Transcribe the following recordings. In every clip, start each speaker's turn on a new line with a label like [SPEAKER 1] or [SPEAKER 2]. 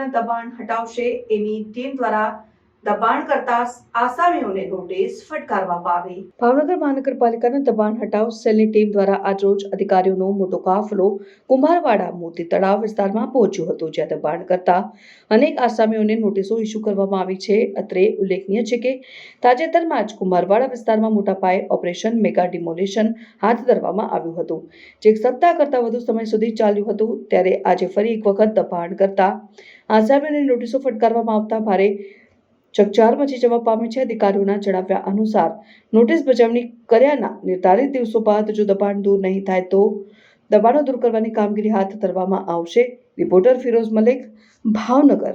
[SPEAKER 1] નગરપાલિકાના દબાણ હટાવશે એની ટીમ દ્વારા દબાણ કરતા આસામીઓને નોટિસ ફટકારવામાં આવી। ભાવનગર મહાનગરપાલિકાના દબાણ હટાવ સેલની ટીમ દ્વારા આજરોજ અધિકારીઓનો મોટો કાફલો કુંભારવાડા મોતી તળાવ વિસ્તારમાં પહોંચ્યો હતો, જ્યાં દબાણ કરતા અનેક આસામીઓને નોટિસો ઇસ્યુ કરવામાં આવી છે। અત્રે ઉલ્લેખનીય છે કે તાજેતરમાં જ કુંભારવાડા વિસ્તારમાં મોટા પાયે ઓપરેશન મેગા ડિમોલિશન હાથ ધરવામાં આવ્યું હતું, જે એક સપ્તાહ કરતાં વધુ સમય સુધી ચાલ્યું હતું। ત્યારે આજે ફરી એક વખત દબાણ કરતા આસામીઓને નોટિસો ફટકારવામાં આવતા ભારે ચકચાર મચી જવા પામી છે। અધિકારીઓના જણાવ્યા અનુસાર નોટિસ બજાવણી કર્યાના નિર્ધારિત દિવસો બાદ જો દબાણ દૂર નહીં થાય તો દબાણો દૂર કરવાની કામગીરી હાથ ધરવામાં આવશે। રિપોર્ટર ફિરોઝ મલિક, ભાવનગર।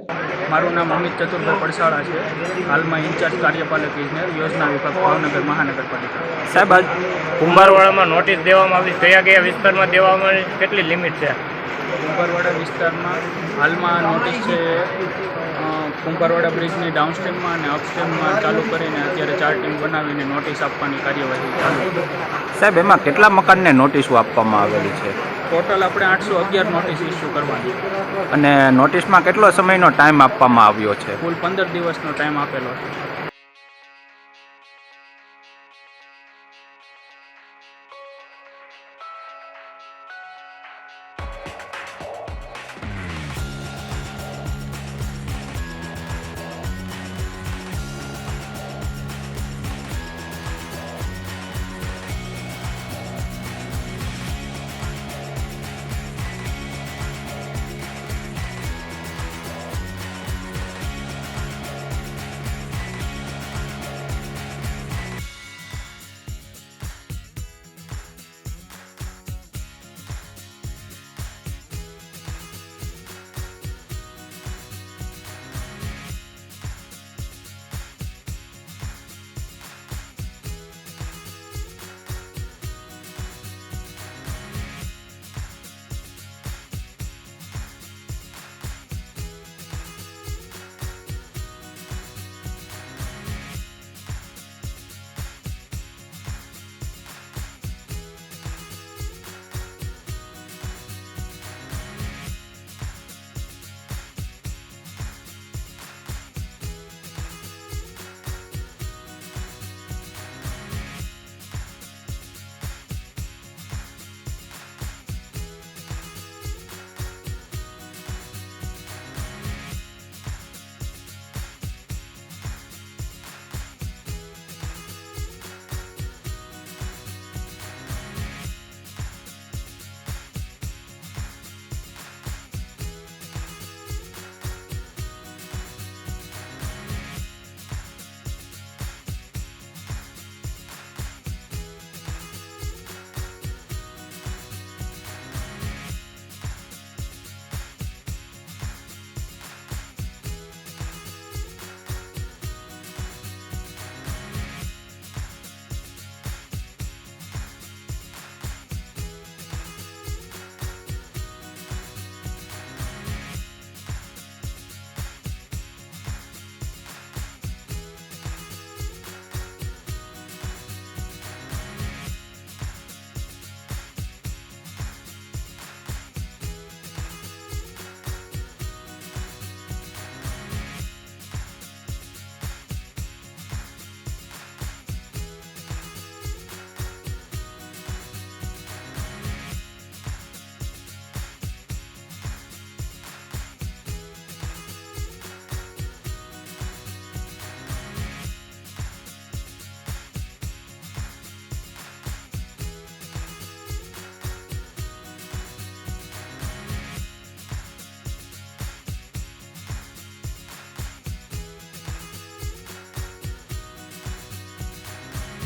[SPEAKER 2] મારું નામ અમિત ચતુરભાઈ પડસાળા છે, હાલમાં ઇન્ચાર્જ કાર્યપાલક ઇજનેર યોજના વિભાગ ભાવનગર મહાનગરપાલિકા।
[SPEAKER 3] સાહેબ, આજ કુંભારવાડામાં નોટિસ દેવામાં આવી, કયા વિસ્તારમાં દેવામાં આવી, કેટલી લિમિટ છે?
[SPEAKER 2] કુંભારવાડા વિસ્તારમાં હાલમાં નોટિસ છે કુંભારવાડા બ્રિજની ડાઉનસ્ટ્રીમમાં અને અપસ્ટ્રીમમાં ચાલુ કરીને અત્યારે 4 ટીમ બનાવીને નોટિસ આપવાની કાર્યવાહી ચાલુ છે।
[SPEAKER 3] સાહેબ, એમાં કેટલા મકાનને નોટિસો આપવામાં આવેલી છે?
[SPEAKER 2] ટોટલ આપણે 811 નોટિસ ઇસ્યુ કરવાની છે
[SPEAKER 3] અને નોટિસમાં કેટલો સમયનો ટાઈમ આપવામાં આવ્યો છે?
[SPEAKER 2] કુલ 15 દિવસનો ટાઈમ આપેલો છે।